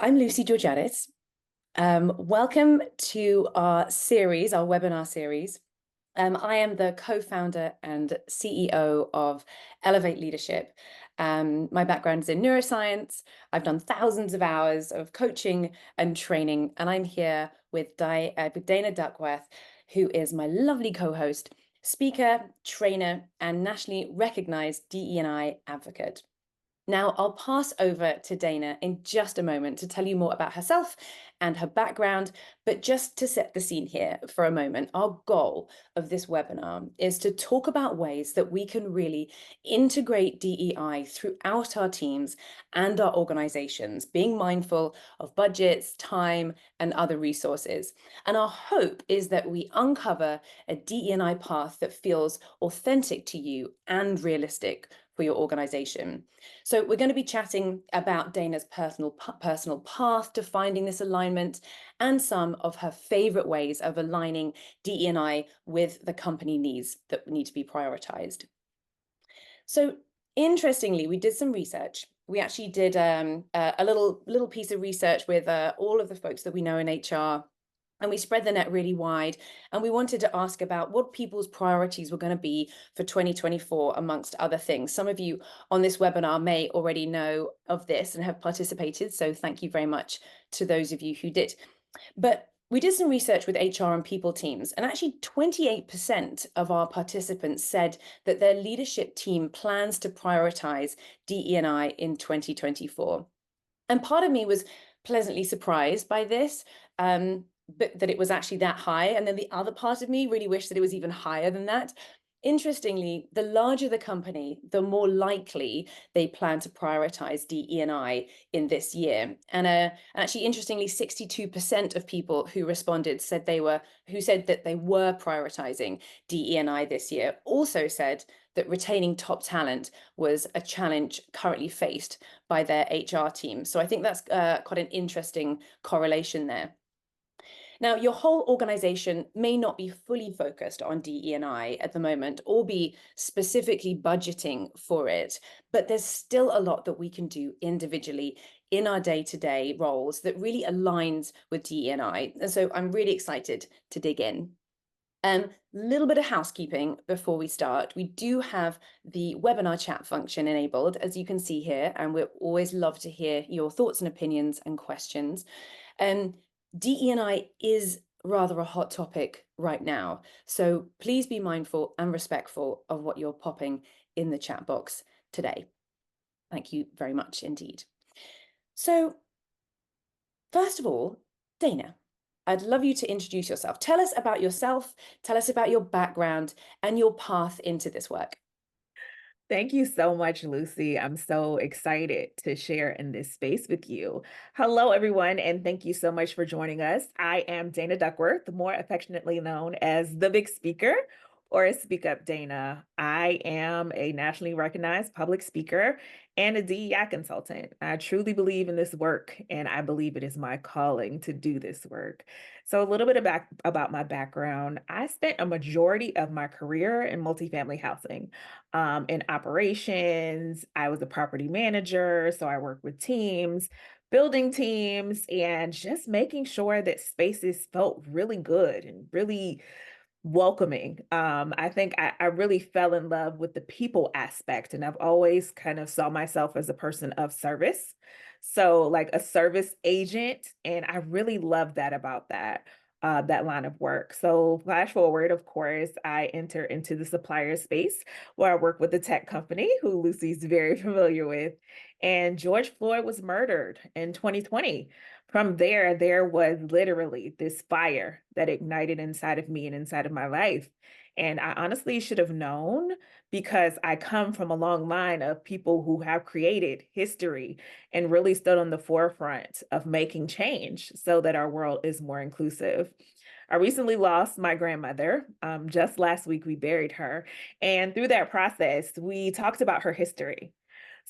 I'm Lucy Georgiades. Welcome to our series, our webinar series. I am the co-founder and CEO of Elevate Leadership. My background is in neuroscience. I've done thousands of hours of coaching and training, and I'm here with Dana Duckworth, who is my lovely co-host, speaker, trainer, and nationally recognized DE&I advocate. Now, I'll pass over to Dana in just a moment to tell you more about herself and her background, but just to set the scene here for a moment, our goal of this webinar is to talk about ways that we can really integrate DEI throughout our teams and our organizations, being mindful of budgets, time, and other resources. And our hope is that we uncover a DE&I path that feels authentic to you and realistic for your organization. So we're going to be chatting about Dana's personal path to finding this alignment and some of her favorite ways of aligning DE&I with the company needs that need to be prioritized. So interestingly, we did some research. We actually did a little piece of research with all of the folks that we know in HR, and we spread the net really wide. And we wanted to ask about what people's priorities were going to be for 2024, amongst other things. Some of you on this webinar may already know of this and have participated. So thank you very much to those of you who did. But we did some research with HR and people teams, and actually 28% of our participants said that their leadership team plans to prioritize DE&I in 2024. And part of me was pleasantly surprised by this. But that it was actually that high. And then the other part of me really wished that it was even higher than that. Interestingly, the larger the company, the more likely they plan to prioritize DE&I in this year. And actually, interestingly, 62% of people who responded said that they were prioritizing DE&I this year. Also said that retaining top talent was a challenge currently faced by their HR team. So I think that's quite an interesting correlation there. Now, your whole organization may not be fully focused on DE&I at the moment or be specifically budgeting for it, but there's still a lot that we can do individually in our day-to-day roles that really aligns with DE&I. And so I'm really excited to dig in. Little bit of housekeeping before we start. We do have the webinar chat function enabled, as you can see here, and we always love to hear your thoughts and opinions and questions. DE&I is rather a hot topic right now, so please be mindful and respectful of what you're popping in the chat box today. Thank you very much indeed. So first of all, Dana, I'd love you to introduce yourself. Tell us about yourself, tell us about your background and your path into this work. Thank you so much, Lucy. I'm so excited to share in this space with you. Hello, everyone, and thank you so much for joining us. I am Dana Duckworth, more affectionately known as the Big Speaker or Speak Up Dana. I am a nationally recognized public speaker and a DEI consultant. I truly believe in this work, and I believe it is my calling to do this work. So a little bit about my background. I spent a majority of my career in multifamily housing. In operations, I was a property manager, so I worked with teams, building teams, and just making sure that spaces felt really good and really welcoming. I think I really fell in love with the people aspect, and I've always kind of saw myself as a person of service. So like a service agent, and I really love that about that line of work. So flash forward, of course, I enter into the supplier space where I work with a tech company who Lucy's very familiar with. And George Floyd was murdered in 2020. From there was literally this fire that ignited inside of me and inside of my life. And I honestly should have known because I come from a long line of people who have created history and really stood on the forefront of making change so that our world is more inclusive. I recently lost my grandmother. Just last week, we buried her. And through that process, we talked about her history.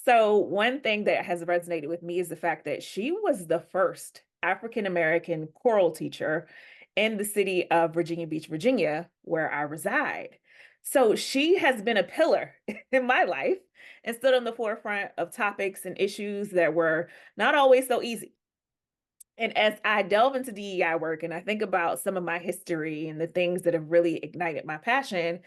So one thing that has resonated with me is the fact that she was the first African-American choral teacher in the city of Virginia Beach, Virginia, where I reside. So she has been a pillar in my life and stood on the forefront of topics and issues that were not always so easy. And as I delve into DEI work and I think about some of my history and the things that have really ignited my passion,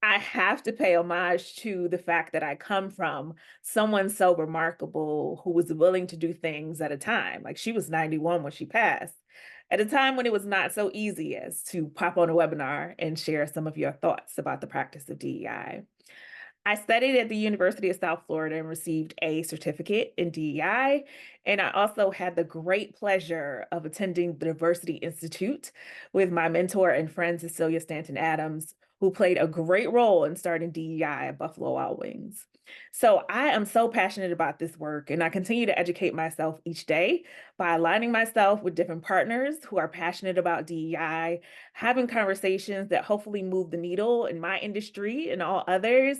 I have to pay homage to the fact that I come from someone so remarkable who was willing to do things at a time. Like she was 91 when she passed, at a time when it was not so easy as to pop on a webinar and share some of your thoughts about the practice of DEI. I studied at the University of South Florida and received a certificate in DEI. And I also had the great pleasure of attending the Diversity Institute with my mentor and friend, Cecilia Stanton Adams, who played a great role in starting DEI at Buffalo Wild Wings. So I am so passionate about this work, and I continue to educate myself each day by aligning myself with different partners who are passionate about DEI, having conversations that hopefully move the needle in my industry and all others.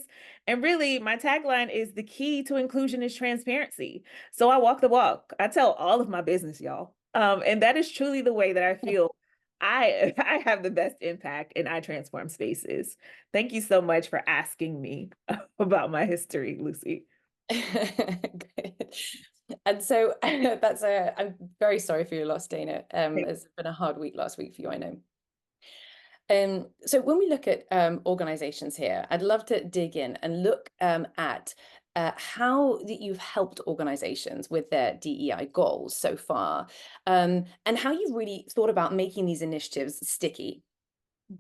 And really, my tagline is the key to inclusion is transparency. So I walk the walk. I tell all of my business, y'all. And that is truly the way that I feel I have the best impact and I transform spaces. Thank you so much for asking me about my history, Lucy. Good. And so I'm very sorry for your loss, Dana. It's been a hard week last week for you, I know. So when we look at organizations here, I'd love to dig in and look at how that you've helped organizations with their DEI goals so far, and how you've really thought about making these initiatives sticky.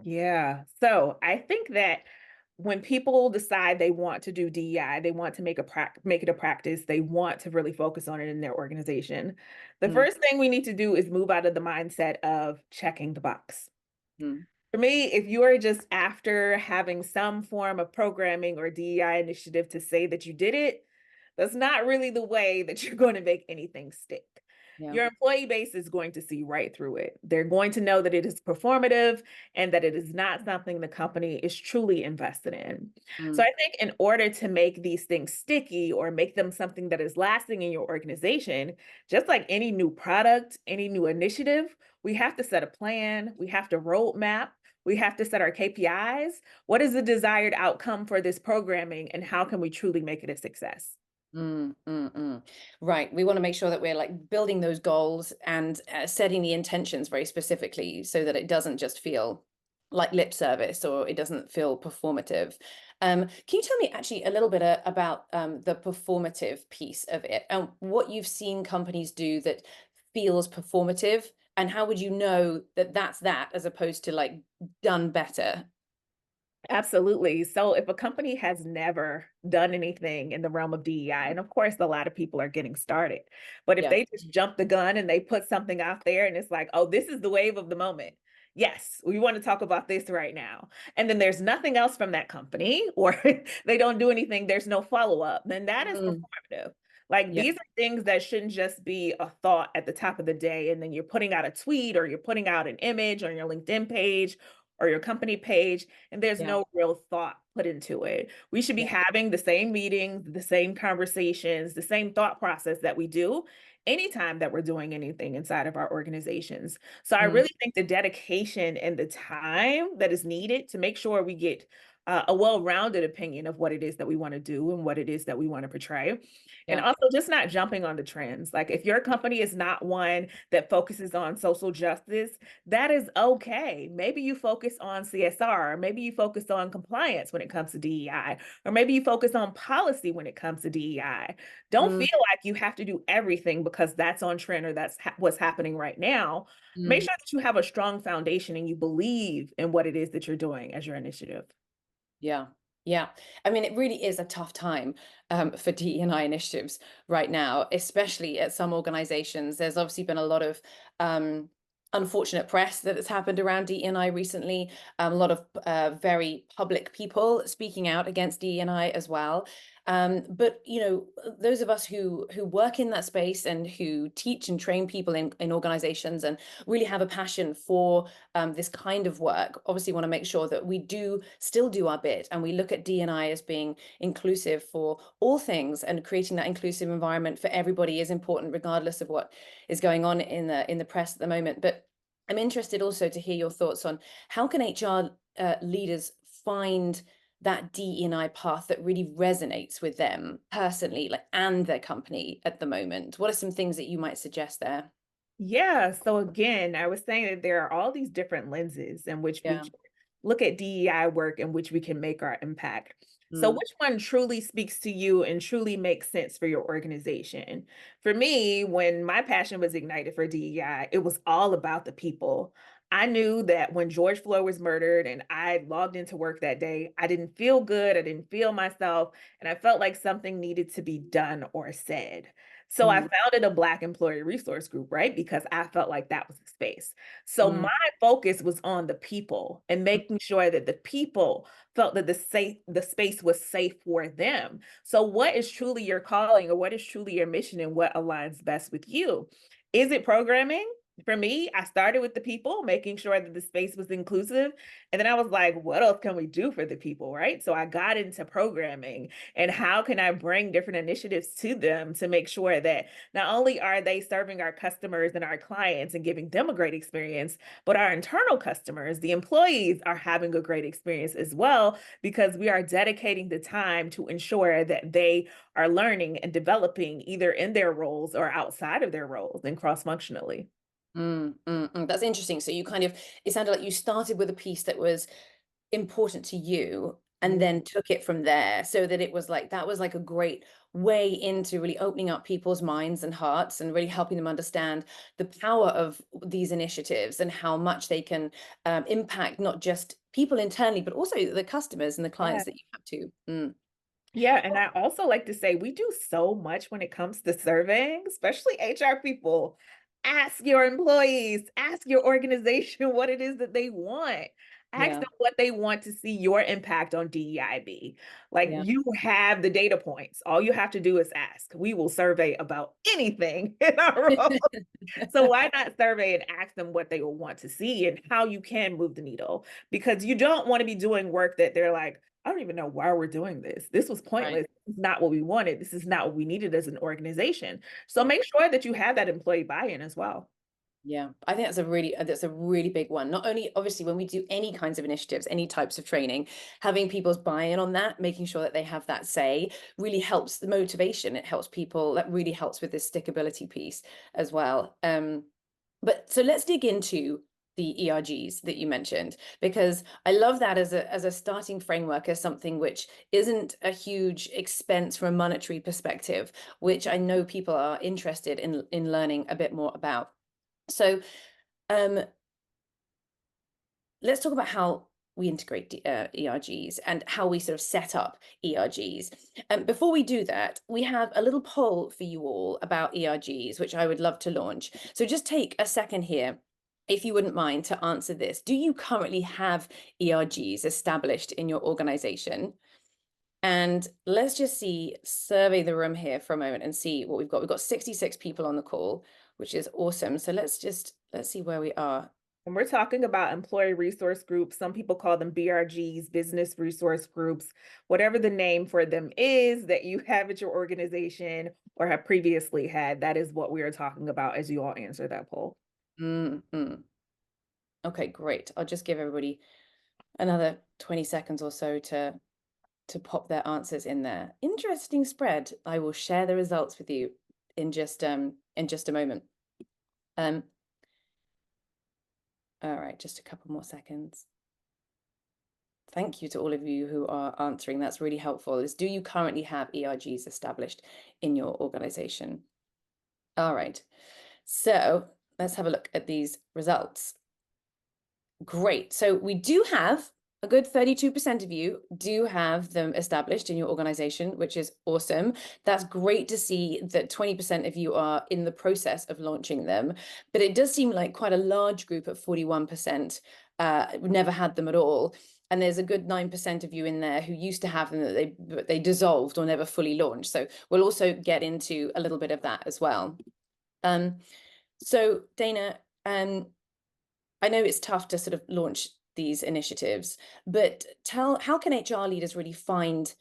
Yeah. So I think that when people decide they want to do DEI, they want to make it a practice, they want to really focus on it in their organization. The Mm, first thing we need to do is move out of the mindset of checking the box. mm, For me, if you are just after having some form of programming or DEI initiative to say that you did it, that's not really the way that you're going to make anything stick. yeah. Your employee base is going to see right through it. They're going to know that it is performative and that it is not something the company is truly invested in. So Mm, I think in order to make these things sticky or make them something that is lasting in your organization, just like any new product, any new initiative, we have to set a plan, we have to roadmap, we have to set our KPIs. What is the desired outcome for this programming and how can we truly make it a success? mm, mm, mm. Right. We want to make sure that we're like building those goals and setting the intentions very specifically so that it doesn't just feel like lip service or it doesn't feel performative. Can you tell me actually a little bit about the performative piece of it and what you've seen companies do that feels performative, and how would you know that that's that as opposed to like done better? Absolutely. So if a company has never done anything in the realm of DEI, and of course, a lot of people are getting started, but if Yeah. they just jump the gun and they put something out there and it's like, oh, this is the wave of the moment. Yes, we want to talk about this right now. And then there's nothing else from that company, or they don't do anything, there's no follow up, then that is Mm, performative. Like yeah. these are things that shouldn't just be a thought at the top of the day, and then you're putting out a tweet or you're putting out an image on your LinkedIn page or your company page and there's Yeah. no real thought put into it. We should be Yeah. having the same meetings, the same conversations, the same thought process that we do anytime that we're doing anything inside of our organizations. So I Mm, really think the dedication and the time that is needed to make sure we get a well-rounded opinion of what it is that we want to do and what it is that we want to portray. And yeah. also just not jumping on the trends. Like if your company is not one that focuses on social justice, that is okay. Maybe you focus on CSR, or maybe you focus on compliance when it comes to DEI, or maybe you focus on policy when it comes to DEI. Don't Mm, feel like you have to do everything because that's on trend or that's what's happening right now. Make mm. sure that you have a strong foundation and you believe in what it is that you're doing as your initiative. Yeah. Yeah. I mean, it really is a tough time for DE&I initiatives right now, especially at some organizations. There's obviously been a lot of unfortunate press that has happened around DE&I recently. A lot of very public people speaking out against DE&I as well. But you know, those of us who work in that space and who teach and train people in organizations and really have a passion for this kind of work, obviously want to make sure that we do still do our bit and we look at D&I as being inclusive for all things, and creating that inclusive environment for everybody is important regardless of what is going on in the press at the moment. But I'm interested also to hear your thoughts on how can HR leaders find that DE&I path that really resonates with them personally, like, and their company at the moment. What are some things that you might suggest there? Yeah. So again, I was saying that there are all these different lenses in which we Yeah. can look at DEI work in which we can make our impact. So Mm, which one truly speaks to you and truly makes sense for your organization? For me, when my passion was ignited for DEI, it was all about the people. I knew that when George Floyd was murdered and I logged into work that day, I didn't feel good. I didn't feel myself. And I felt like something needed to be done or said. So I mm, founded a Black employee resource group, right? Because I felt like that was the space. So my mm, focus was on the people and mm, making sure that the people felt that the space was safe for them. So what is truly your calling or what is truly your mission and what aligns best with you? Is it programming? For me, I started with the people, making sure that the space was inclusive. And then I was like, what else can we do for the people? Right. So I got into programming and how can I bring different initiatives to them to make sure that not only are they serving our customers and our clients and giving them a great experience, but our internal customers, the employees, are having a great experience as well, because we are dedicating the time to ensure that they are learning and developing either in their roles or outside of their roles and cross functionally. That's interesting. So you kind of, it sounded like you started with a piece that was important to you and then took it from there, so that it was like that was like a great way into really opening up people's minds and hearts and really helping them understand the power of these initiatives and how much they can impact not just people internally, but also the customers and the Yeah. clients that you have to. Mm. Yeah, and I also like to say we do so much when it comes to surveying, especially HR people. Ask your employees, ask your organization what it is that they want. Ask Yeah, them what they want to see your impact on DEI be. Like yeah. you have the data points. All you have to do is ask. We will survey about anything in our role. So why not survey and ask them what they will want to see and how you can move the needle? Because you don't want to be doing work that they're like, I don't even know why we're doing this. This was Right. pointless. This is not what we wanted. This is not what we needed as an organization. So Yeah. make sure that you have that employee buy-in as well. Yeah, I think that's a really big one. Not only obviously when we do any kinds of initiatives, any types of training, having people's buy-in on that, making sure that they have that say really helps the motivation. It helps people, that really helps with this stickability piece as well. But so let's dig into the ERGs that you mentioned, because I love that as a starting framework, as something which isn't a huge expense from a monetary perspective, which I know people are interested in learning a bit more about. So um, let's talk about how we integrate ERGs and how we sort of set up ERGs. Before we do that, we have a little poll for you all about ERGs, which I would love to launch. So just take a second here, if you wouldn't mind, to answer this. Do you currently have ERGs established in your organization? And let's just see, survey the room here for a moment and see what we've got. We've got 66 people on the call, which is awesome. So let's see where we are. And we're talking about employee resource groups. Some people call them BRGs, business resource groups, whatever the name for them is that you have at your organization or have previously had. That is what we are talking about as you all answer that poll. Mm-hmm. Okay, great. I'll just give everybody another 20 seconds or so to pop their answers in there. Interesting spread. I will share the results with you in just a moment. Um, all right, just a couple more seconds. Thank you to all of you who are answering. That's really helpful. Do you currently have ERGs established in your organization? All right. So let's have a look at these results. Great. So we do have a good 32% of you do have them established in your organization, which is awesome. That's great to see that 20% of you are in the process of launching them. But it does seem like quite a large group of 41% never had them at all. And there's a good 9% of you in there who used to have them that they dissolved or never fully launched. So we'll also get into a little bit of that as well. So Dana, I know it's tough to sort of launch these initiatives, but how can HR leaders really find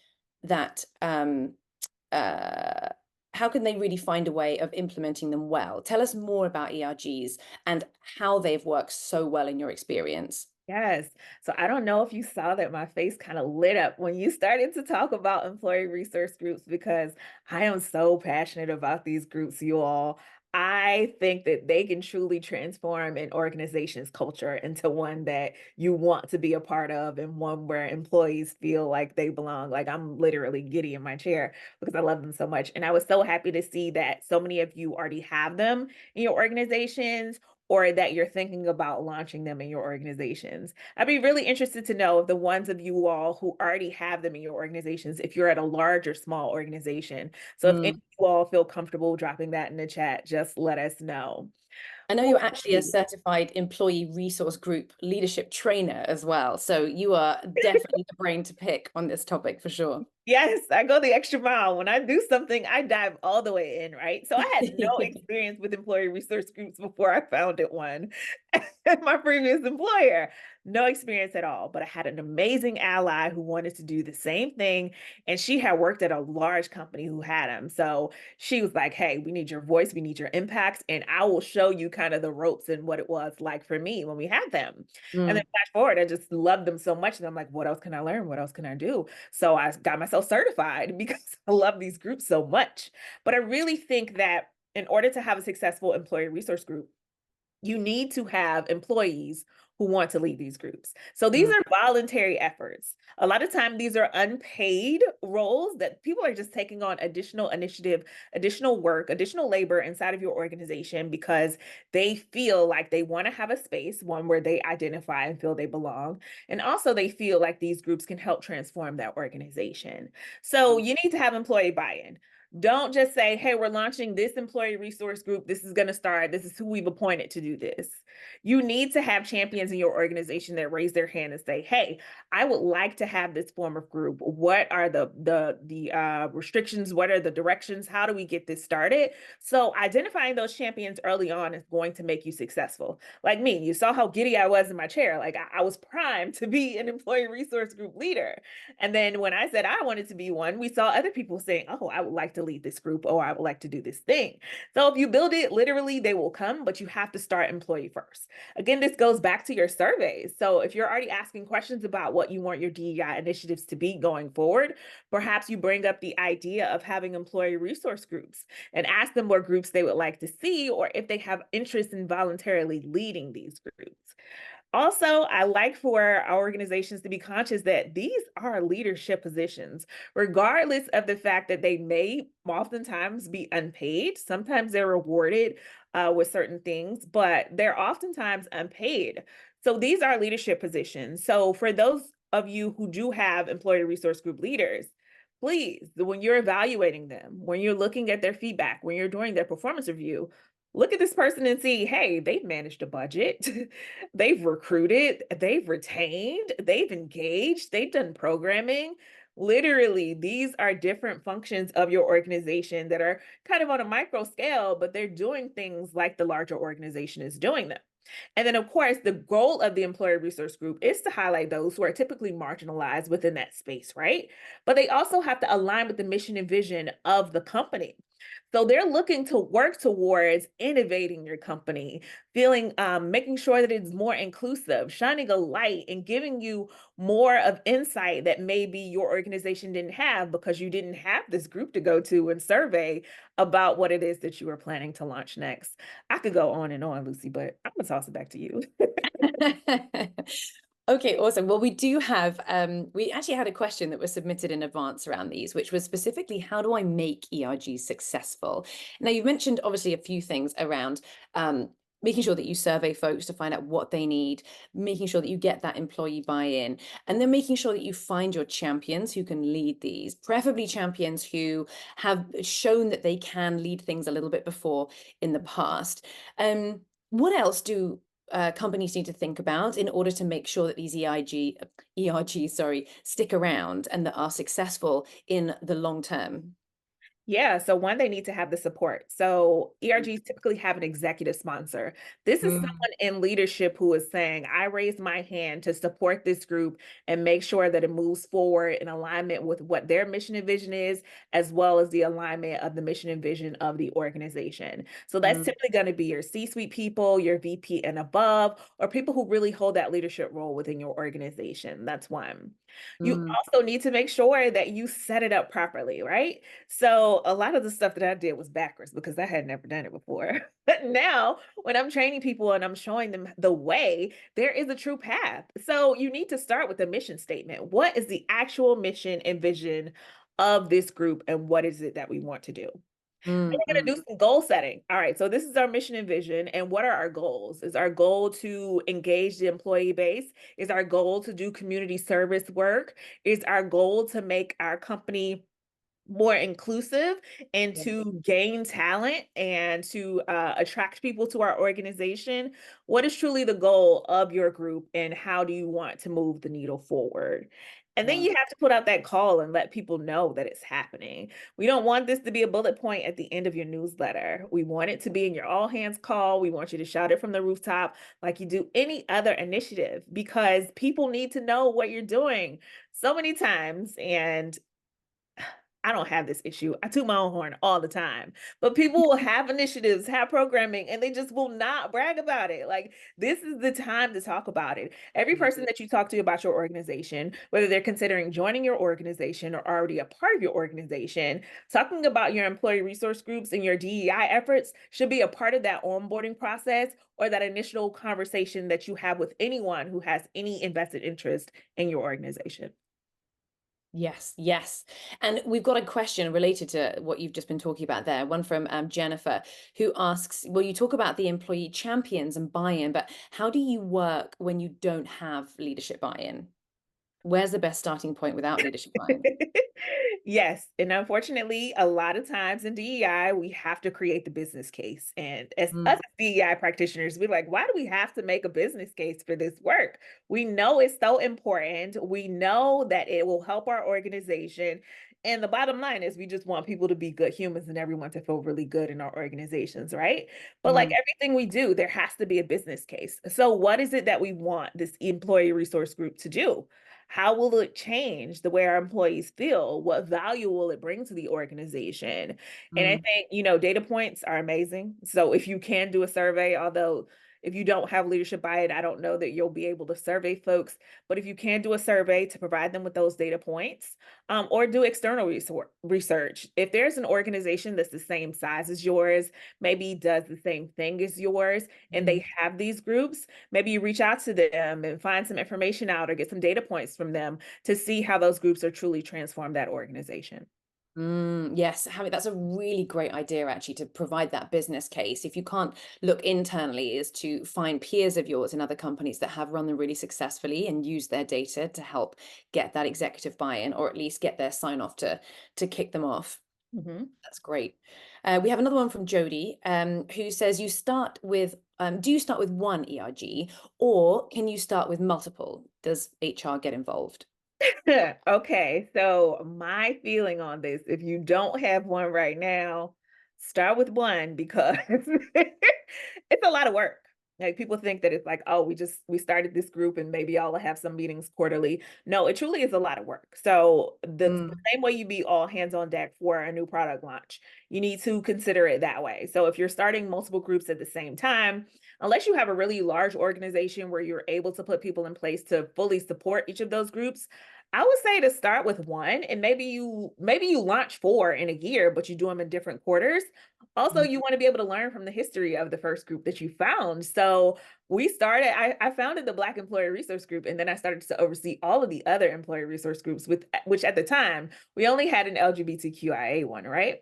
that, uh, how can they really find a way of implementing them well? Tell us more about ERGs and how they've worked so well in your experience. Yes. So I don't know if you saw that my face kind of lit up when you started to talk about employee resource groups because I am so passionate about these groups, you all. I think that they can truly transform an organization's culture into one that you want to be a part of and one where employees feel like they belong. Like I'm literally giddy in my chair because I love them so much. And I was so happy to see that so many of you already have them in your organizations or that you're thinking about launching them in your organizations. I'd be really interested to know if the ones of you all who already have them in your organizations, if you're at a large or small organization. So if any of Mm. you all feel comfortable dropping that in the chat, just let us know. I know Who you're are actually a you? certified employee resource group leadership trainer as well. So you are definitely the brain to pick on this topic for sure. Yes, I go the extra mile. When I do something, I dive all the way in, right? So I had no experience with employee resource groups before I founded one at my previous employer. No experience at all, but I had an amazing ally who wanted to do the same thing. And she had worked at a large company who had them. So she was like, hey, we need your voice, we need your impact, and I will show you kind of the ropes and what it was like for me when we had them. And then Mm. flash forward, I just loved them so much. And I'm like, what else can I learn? What else can I do? So I got myself certified because I love these groups so much. But I really think that in order to have a successful employee resource group, you need to have employees who want to lead these groups. So these Mm. are voluntary efforts. A lot of time these are unpaid roles that people are just taking on additional initiative, additional work, additional labor inside of your organization because they feel like they want to have a space, one where they identify and feel they belong. And also they feel like these groups can help transform that organization. So you need to have employee buy-in. Don't just say, hey, we're launching this employee resource group. This is going to start. This is who we've appointed to do this. You need to have champions in your organization that raise their hand and say, hey, I would like to have this form of group. What are the restrictions? What are the directions? How do we get this started? So identifying those champions early on is going to make you successful. Like me, you saw how giddy I was in my chair. Like I was primed to be an employee resource group leader. And then when I said I wanted to be one, we saw other people saying, oh, I would like to lead this group, or I would like to do this thing. So if you build it, literally they will come, but you have to start employee first. Again, this goes back to your surveys. So if you're already asking questions about what you want your DEI initiatives to be going forward, perhaps you bring up the idea of having employee resource groups and ask them what groups they would like to see, or if they have interest in voluntarily leading these groups. Also, I like for our organizations to be conscious that these are leadership positions, regardless of the fact that they may oftentimes be unpaid. Sometimes they're rewarded with certain things, but they're oftentimes unpaid. So these are leadership positions. So for those of you who do have employee resource group leaders, please, when you're evaluating them, when you're looking at their feedback, when you're doing their performance review, look at this person and see, hey, they've managed a budget, they've recruited, they've retained, they've engaged, they've done programming. Literally, these are different functions of your organization that are kind of on a micro scale, but they're doing things like the larger organization is doing them. And then, of course, the goal of the employer resource group is to highlight those who are typically marginalized within that space, right? But they also have to align with the mission and vision of the company. So they're looking to work towards innovating your company, feeling, making sure that it's more inclusive, shining a light and giving you more of insight that maybe your organization didn't have because you didn't have this group to go to and survey about what it is that you are planning to launch next. I could go on and on, Lucy, but I'm gonna toss it back to you. Okay, awesome. Well, we do have, we actually had a question that was submitted in advance around these, which was specifically, how do I make ERGs successful? Now, you've mentioned obviously a few things around making sure that you survey folks to find out what they need, making sure that you get that employee buy-in, and then making sure that you find your champions who can lead these, preferably champions who have shown that they can lead things a little bit before in the past. What else do companies need to think about in order to make sure that these ERGs, sorry, stick around and that are successful in the long term? Yeah, so one, they need to have the support. So ERGs typically have an executive sponsor. This is someone Mm. in leadership who is saying, I raise my hand to support this group and make sure that it moves forward in alignment with what their mission and vision is, as well as the alignment of the mission and vision of the organization. So that's Mm. typically going to be your C-suite people, your VP and above, or people who really hold that leadership role within your organization. That's one. You Mm. also need to make sure that you set it up properly, right? So So a lot of the stuff that I did was backwards because I had never done it before. But now, when I'm training people and I'm showing them the way, there is a true path. So you need to start with a mission statement. What is the actual mission and vision of this group, and what is it that we want to do? Mm, We're mm, going to do some goal setting. All right. So this is our mission and vision. And what are our goals? Is our goal to engage the employee base? Is our goal to do community service work? Is our goal to make our company more inclusive and yeah, to gain talent and to attract people to our organization? What is truly the goal of your group, and how do you want to move the needle forward? And then yeah. you have to put out that call and let people know that it's happening. We don't want this to be a bullet point at the end of your newsletter. We want it to be in your all hands call. We want you to shout it from the rooftop like you do any other initiative, because people need to know what you're doing so many times. And I don't have this issue. I toot my own horn all the time. But people will have initiatives, have programming, and they just will not brag about it. Like, this is the time to talk about it. Every person that you talk to about your organization, whether they're considering joining your organization or already a part of your organization, talking about your employee resource groups and your DEI efforts should be a part of that onboarding process, or that initial conversation that you have with anyone who has any invested interest in your organization. Yes, yes. And we've got a question related to what you've just been talking about there. One from Jennifer, who asks, well, you talk about the employee champions and buy-in, but how do you work when you don't have leadership buy-in? Where's the best starting point without leadership buy-in? Yes, and unfortunately, a lot of times in DEI, we have to create the business case. And as us Mm, as DEI practitioners, we're like, why do we have to make a business case for this work? We know it's so important. We know that it will help our organization. And the bottom line is we just want people to be good humans and everyone to feel really good in our organizations, right? But like mm, everything we do, there has to be a business case. So what is it that we want this employee resource group to do? How will it change the way our employees feel? What value will it bring to the organization? And I mm, think, data points are amazing. So if you can do a survey, although if you don't have leadership by it, I don't know that you'll be able to survey folks. But if you can do a survey to provide them with those data points, or do external research. If there's an organization that's the same size as yours, maybe does the same thing as yours, and mm. they have these groups, maybe you reach out to them and find some information out or get some data points from them to see how those groups are truly transformed that organization. Yes, that's a really great idea, actually, to provide that business case. If you can't look internally, is to find peers of yours in other companies that have run them really successfully and use their data to help get that executive buy-in, or at least get their sign off to kick them off. Mhm. That's great. We have another one from Jody, who says, you start with, do you start with one ERG, or can you start with multiple? Does HR get involved? Okay, so my feeling on this, if you don't have one right now, start with one, because it's a lot of work. Like, people think that it's like, oh, we started this group and maybe y'all will have some meetings quarterly. No, it truly is a lot of work. So the Mm, same way you be all hands on deck for a new product launch, you need to consider it that way. So if you're starting multiple groups at the same time, unless you have a really large organization where you're able to put people in place to fully support each of those groups, I would say to start with one, and maybe you launch four in a year, but you do them in different quarters. Also, mm, you want to be able to learn from the history of the first group that you found. So I founded the Black Employee Resource Group, and then I started to oversee all of the other employee resource groups, with which at the time we only had an LGBTQIA one, right?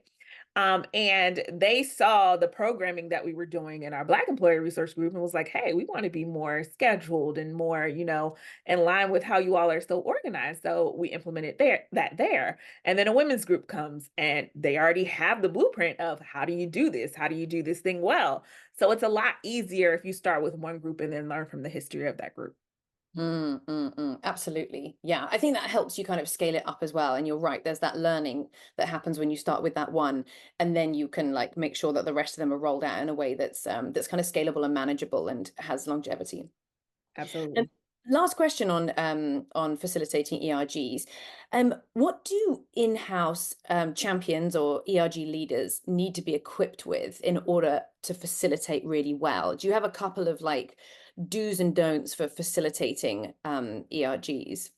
And they saw the programming that we were doing in our Black Employee Resource Group and was like, hey, we want to be more scheduled and more, in line with how you all are so organized. So we implemented there. And then a women's group comes and they already have the blueprint of how do you do this? How do you do this thing well? So it's a lot easier if you start with one group and then learn from the history of that group. absolutely. Yeah, I think that helps you kind of scale it up as well. And you're right, there's that learning that happens when you start with that one, and then you can like make sure that the rest of them are rolled out in a way that's kind of scalable and manageable and has longevity. And Absolutely. last question on facilitating ERGs. What do in-house champions or ERG leaders need to be equipped with in order to facilitate really well? Do you have a couple of like do's and don'ts for facilitating ERGs?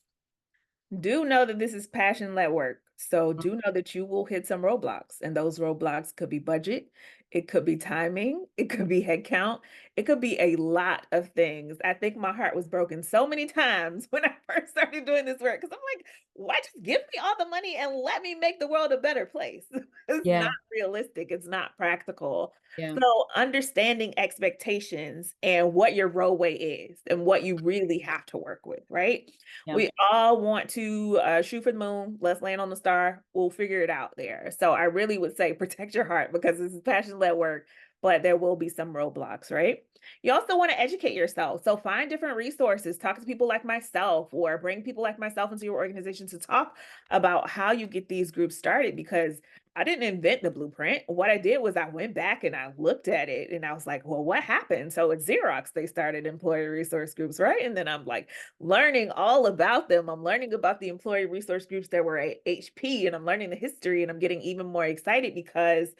Do know that this is passion led work. So do know that you will hit some roadblocks, and those roadblocks could be budget, it could be timing, it could be headcount, it could be a lot of things. I think my heart was broken so many times when I first started doing this work because I'm like, why just give me all the money and let me make the world a better place? It's not Yeah, realistic, it's not practical. yeah, So understanding expectations and what your roadway is and what you really have to work with, right? yeah, We all want to shoot for the moon. Let's land on the star. We'll figure it out there. So I really would say protect your heart because this is passion-led work, but there will be some roadblocks, right? You also want to educate yourself. So find different resources, talk to people like myself, or bring people like myself into your organization to talk about how you get these groups started because I didn't invent the blueprint. What I did was I went back and I looked at it and I was like, well, what happened? So at Xerox, they started employee resource groups, right? And then I'm like learning all about them. I'm learning about the employee resource groups that were at HP and I'm learning the history and I'm getting even more excited because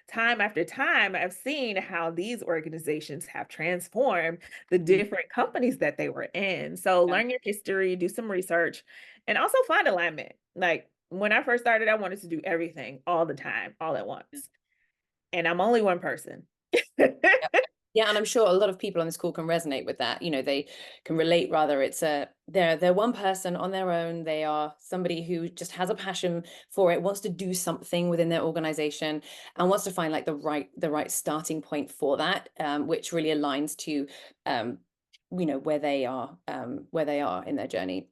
time after time, I've seen how these organizations have transformed the mm, different companies that they were in. So yeah, learn your history, do some research, and also find alignment. Like when I first started, I wanted to do everything all the time, all at yeah. once. And I'm only one person. Yep. Yeah, and I'm sure a lot of people on this call can resonate with that. You know, they can relate rather. It's a they're one person on their own. They are somebody who just has a passion for it, wants to do something within their organization, and wants to find like the right starting point for that, which really aligns to where they are in their journey.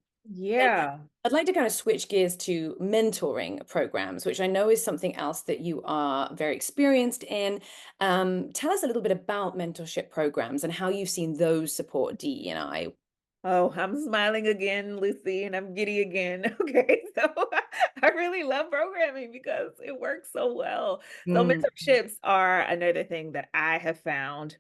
Then Yeah. I'd like to kind of switch gears to mentoring programs, which I know is something else that you are very experienced in. Tell us a little bit about mentorship programs and how you've seen those support DE&I. Oh, I'm smiling again, Lucy, and I'm giddy again. Okay, so I really love programming because it works so well. So Mm, mentorships are another thing that I have found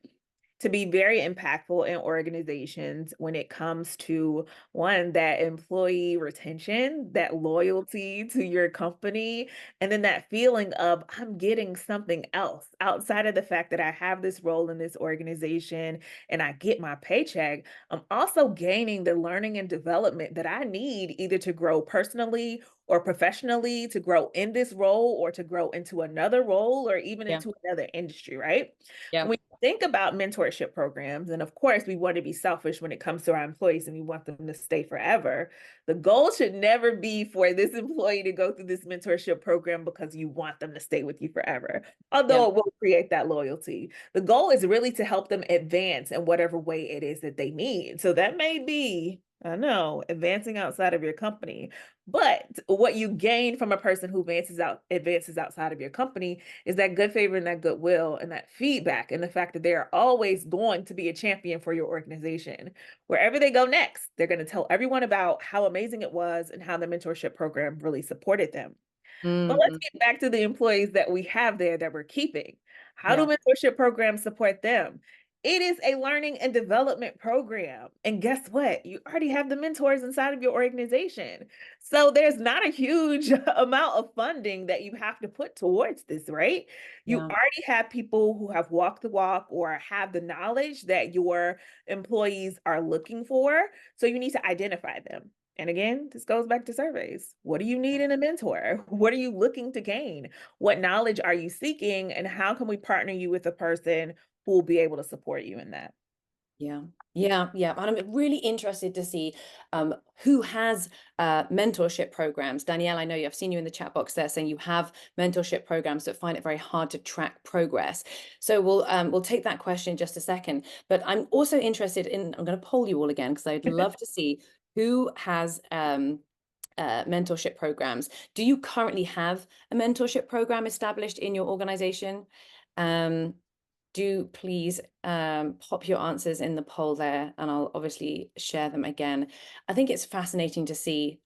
to be very impactful in organizations when it comes to one, that employee retention, that loyalty to your company, and then that feeling of I'm getting something else outside of the fact that I have this role in this organization and I get my paycheck. I'm also gaining the learning and development that I need either to grow personally or professionally, to grow in this role or to grow into another role or even yeah, into another industry, right? yeah, When we think about mentorship programs, and of course, we want to be selfish when it comes to our employees and we want them to stay forever. The goal should never be for this employee to go through this mentorship program because you want them to stay with you forever, yeah. although it will create that loyalty. The goal is really to help them advance in whatever way it is that they need. So that may be, I know, advancing outside of your company. But what you gain from a person who advances outside of your company is that good favor and that goodwill and that feedback and the fact that they are always going to be a champion for your organization. Wherever they go next, they're going to tell everyone about how amazing it was and how the mentorship program really supported them. But let's Mm, get back to the employees that we have there that we're keeping. How do yeah, mentorship programs support them? It is a learning and development program. And guess what? You already have the mentors inside of your organization. So there's not a huge amount of funding that you have to put towards this, right? You yeah, already have people who have walked the walk or have the knowledge that your employees are looking for. So you need to identify them. And again, this goes back to surveys. What do you need in a mentor? What are you looking to gain? What knowledge are you seeking? And how can we partner you with a person who will be able to support you in that? yeah, yeah, yeah. And I'm really interested to see who has mentorship programs. Danielle, I know I've seen you in the chat box there saying you have mentorship programs that find it very hard to track progress. So we'll take that question in just a second. But I'm also interested in, I'm going to poll you all again because I'd love to see who has mentorship programs. Do you currently have a mentorship program established in your organization? Um, do please pop your answers in the poll there, and I'll obviously share them again. I think it's fascinating to see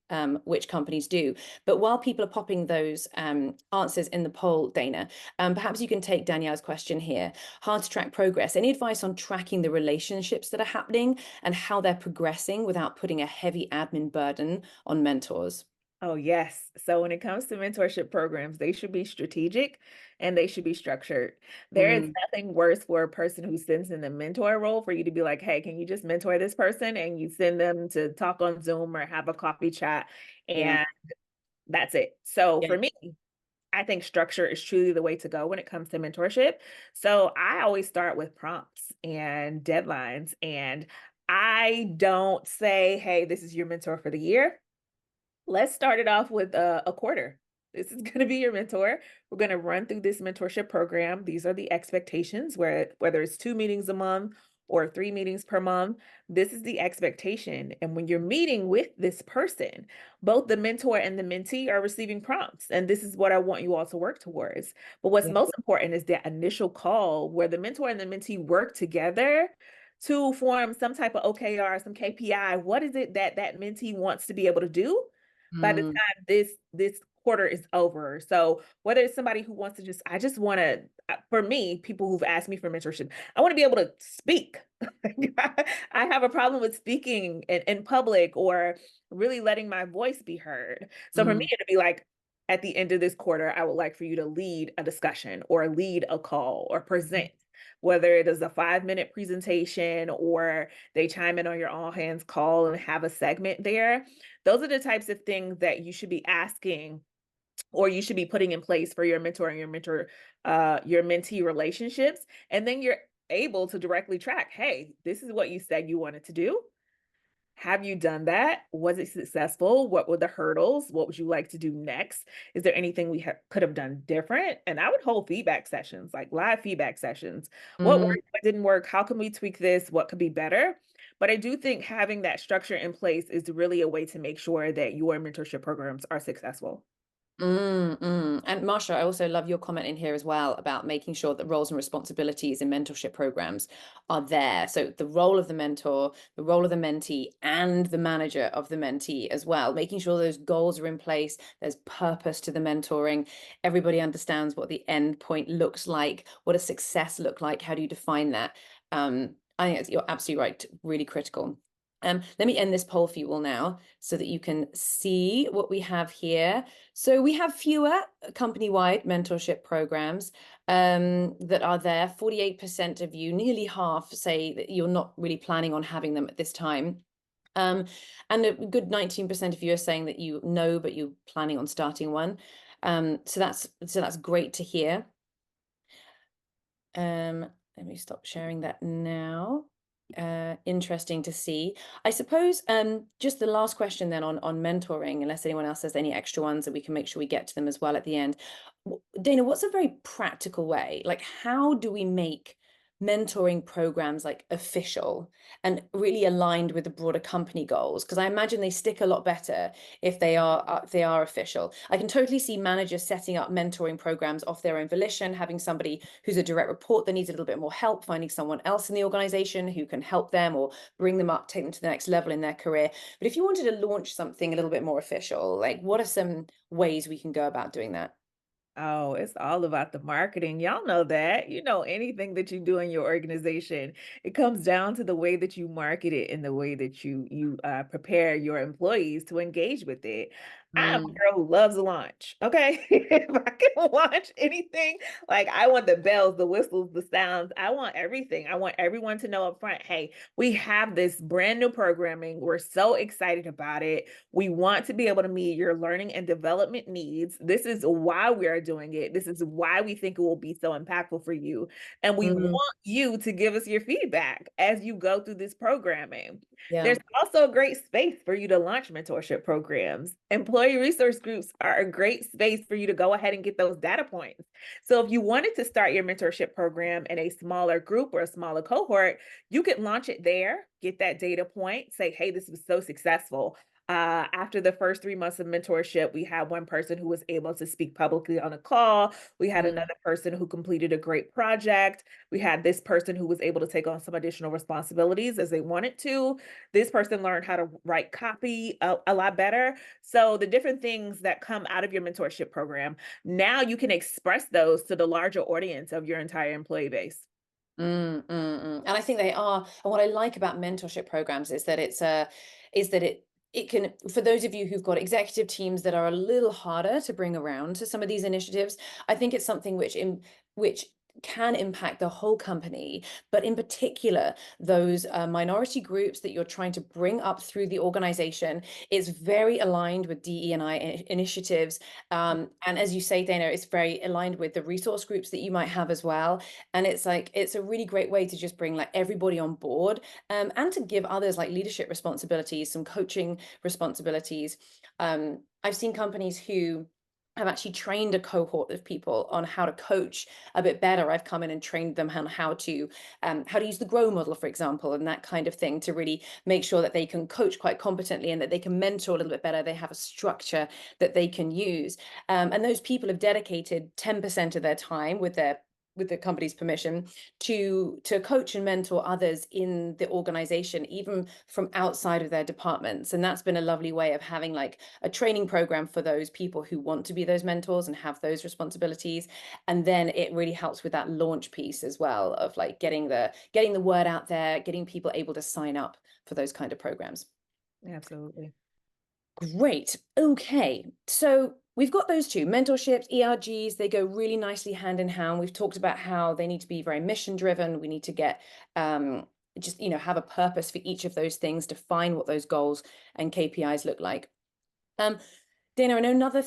which companies do. But while people are popping those answers in the poll, Dana, perhaps you can take Danielle's question here. Hard to track progress. Any advice on tracking the relationships that are happening and how they're progressing without putting a heavy admin burden on mentors? Oh, yes. So when it comes to mentorship programs, they should be strategic and they should be structured. There is Mm, nothing worse for a person who sends in the mentor role for you to be like, hey, can you just mentor this person? And you send them to talk on Zoom or have a coffee chat. yeah, And That's it. So Yeah. for me, I think structure is truly the way to go when it comes to mentorship. So I always start with prompts and deadlines. And I don't say, hey, this is your mentor for the year. Let's start it off with a quarter. This is going to be your mentor. We're going to run through this mentorship program. These are the expectations, where whether it's 2 meetings a month or 3 meetings per month, this is the expectation. And when you're meeting with this person, both the mentor and the mentee are receiving prompts. And this is what I want you all to work towards. But what's Yeah. most important is that initial call where the mentor and the mentee work together to form some type of OKR, some KPI. What is it that that mentee wants to be able to do by the Mm, time this quarter is over? So whether it's somebody who wants to just, I just want to, for me, people who've asked me for mentorship, I want to be able to speak. I have a problem with speaking in public or really letting my voice be heard. So for me, mm, it'd be like, at the end of this quarter, I would like for you to lead a discussion or lead a call or present, whether it is a 5-minute presentation or they chime in on your all hands call and have a segment there. Those are the types of things that you should be asking or you should be putting in place for your mentor and your mentee relationships. And then you're able to directly track, hey, this is what you said you wanted to do. Have you done that? Was it successful? What were the hurdles? What would you like to do next? Is there anything we could have done different? And I would hold feedback sessions, like live feedback sessions. What mm. worked? What didn't work? How can we tweak this? What could be better? But I do think having that structure in place is really a way to make sure that your mentorship programs are successful. And Marsha, I also love your comment in here as well about making sure that roles and responsibilities in mentorship programs are there. So the role of the mentor, the role of the mentee, and the manager of the mentee as well, making sure those goals are in place, there's purpose to the mentoring, everybody understands what the end point looks like, what does success look like, how do you define that? I think you're absolutely right, really critical. Let me end this poll for you all now so that you can see what we have here. So we have fewer company-wide mentorship programs that are there. 48% of you, nearly half, say that you're not really planning on having them at this time. And a good 19% of you are saying that you know, but you're planning on starting one. So that's great to hear. Let me stop sharing that now. Interesting to see. I suppose just the last question then on mentoring, unless anyone else has any extra ones that we can make sure we get to them as well at the end. Dana, what's a very practical way? Like, how do we make mentoring programs like official and really aligned with the broader company goals? Because I imagine they stick a lot better if they are official. I can totally see managers setting up mentoring programs off their own volition, having somebody who's a direct report that needs a little bit more help, finding someone else in the organization who can help them or bring them up, take them to the next level in their career. But if you wanted to launch something a little bit more official, like what are some ways we can go about doing that? Oh, it's all about the marketing. Y'all know that. You know, anything that you do in your organization, it comes down to the way that you market it and the way that you prepare your employees to engage with it. I'm a Mm, girl who loves a launch. Okay. If I can launch anything, like I want the bells, the whistles, the sounds. I want everything. I want everyone to know up front, hey, we have this brand new programming. We're so excited about it. We want to be able to meet your learning and development needs. This is why we are doing it. This is why we think it will be so impactful for you. And we mm, want you to give us your feedback as you go through this programming. yeah. There's also a great space for you to launch mentorship programs. Employee resource groups are a great space for you to go ahead and get those data points. So if you wanted to start your mentorship program in a smaller group or a smaller cohort, you could launch it there, get that data point, say, hey, this was so successful. After the first 3 months of mentorship, we had one person who was able to speak publicly on a call. We had Mm, another person who completed a great project. We had this person who was able to take on some additional responsibilities as they wanted to. This person learned how to write copy a lot better. So the different things that come out of your mentorship program, now you can express those to the larger audience of your entire employee base. And I think they are. And what I like about mentorship programs is that it can, for those of you who've got executive teams that are a little harder to bring around to some of these initiatives, I think it's something which can impact the whole company, but in particular, those minority groups that you're trying to bring up through the organization is very aligned with DE&I initiatives. And as you say, Dana, it's very aligned with the resource groups that you might have as well. And it's like, it's a really great way to just bring like everybody on board, and to give others like leadership responsibilities, some coaching responsibilities. I've seen companies who have actually trained a cohort of people on how to coach a bit better. I've come in and trained them on how to use the grow model, for example, and that kind of thing, to really make sure that they can coach quite competently and that they can mentor a little bit better. They have a structure that they can use. And those people have dedicated 10% of their time with the company's permission to coach and mentor others in the organization, even from outside of their departments. And that's been a lovely way of having like a training program for those people who want to be those mentors and have those responsibilities. And then it really helps with that launch piece as well, of like getting the word out there, getting people able to sign up for those kind of programs. Absolutely. Great. Okay. So we've got those two mentorships, ERGs, they go really nicely hand in hand. We've talked about how they need to be very mission driven. We need to get just, have a purpose for each of those things, define what those goals and KPIs look like. Dana, I know another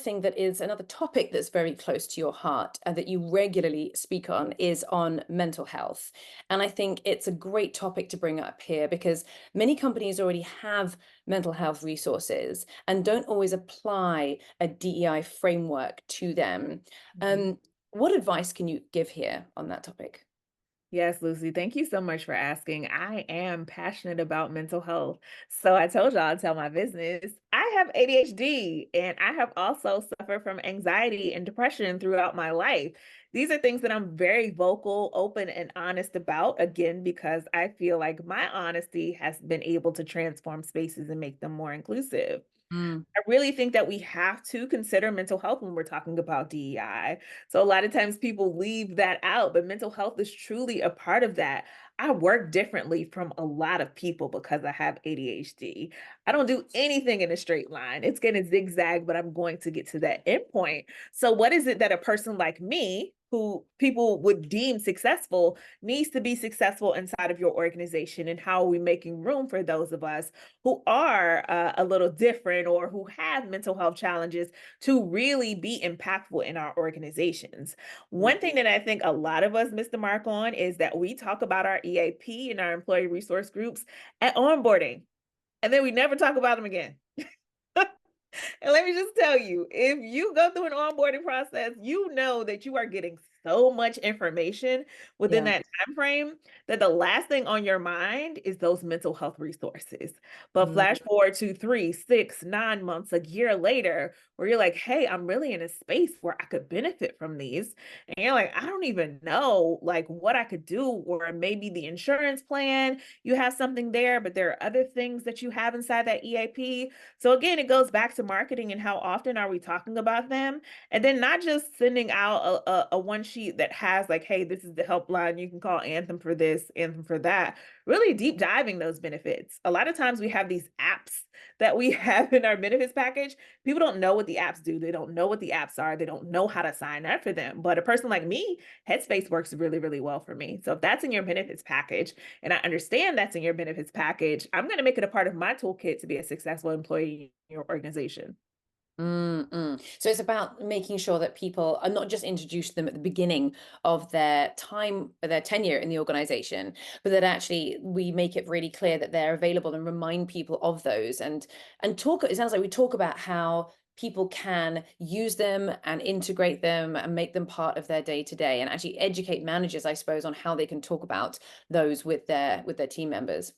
topic that's very close to your heart and that you regularly speak on is on mental health. And I think it's a great topic to bring up here because many companies already have mental health resources and don't always apply a DEI framework to them. What advice can you give here on that topic? Yes, Lucy, thank you so much for asking. I am passionate about mental health. So I told y'all I'd tell my business. I have ADHD and I have also suffered from anxiety and depression throughout my life. These are things that I'm very vocal, open, and honest about, again, because I feel like my honesty has been able to transform spaces and make them more inclusive. Mm, I really think that we have to consider mental health when we're talking about DEI. So a lot of times people leave that out, but mental health is truly a part of that. I work differently from a lot of people because I have ADHD. I don't do anything in a straight line. It's going to zigzag, but I'm going to get to that endpoint. So what is it that a person like me, who people would deem successful, needs to be successful inside of your organization? And how are we making room for those of us who are a little different or who have mental health challenges to really be impactful in our organizations? mm, One thing that I think a lot of us miss the mark on is that we talk about our EAP and our employee resource groups at onboarding, and then we never talk about them again. And let me just tell you, if you go through an onboarding process, you know that you are getting so much information within yeah. that time frame that the last thing on your mind is those mental health resources. But Mm, flash forward to 3, 6, 9 months, a year later, where you're like, hey, I'm really in a space where I could benefit from these. And you're like, I don't even know like what I could do, or maybe the insurance plan, you have something there, but there are other things that you have inside that EAP. So again, it goes back to marketing and how often are we talking about them? And then not just sending out a one sheet that has like, hey, this is the helpline. You can call Anthem for this, Anthem for that. Really deep diving those benefits. A lot of times we have these apps that we have in our benefits package. People don't know what the apps do. They don't know what the apps are. They don't know how to sign up for them. But a person like me, Headspace works really, really well for me. So if that's in your benefits package, and I understand that's in your benefits package, I'm going to make it a part of my toolkit to be a successful employee in your organization. So it's about making sure that people are not just introduced to them at the beginning of their time, their tenure in the organization, but that actually we make it really clear that they're available and remind people of those, and talk. It sounds like we talk about how people can use them and integrate them and make them part of their day to day, and actually educate managers, I suppose, on how they can talk about those with their team members.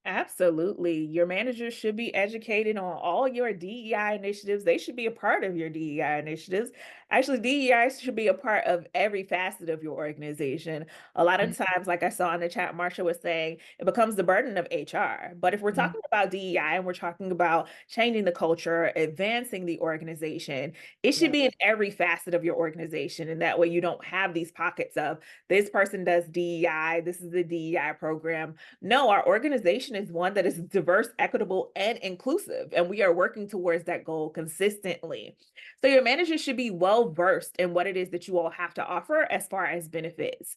Absolutely. Your managers should be educated on all your DEI initiatives. They should be a part of your DEI initiatives. Actually, DEI should be a part of every facet of your organization. A lot of times, like I saw in the chat, Marsha was saying, it becomes the burden of HR. But if we're Mhm. talking about DEI and we're talking about changing the culture, advancing the organization, it should Yeah. be in every facet of your organization. And that way you don't have these pockets of this person does DEI, this is the DEI program. No, our organization is one that is diverse, equitable, and inclusive, and we are working towards that goal consistently. So your manager should be well well versed in what it is that you all have to offer as far as benefits.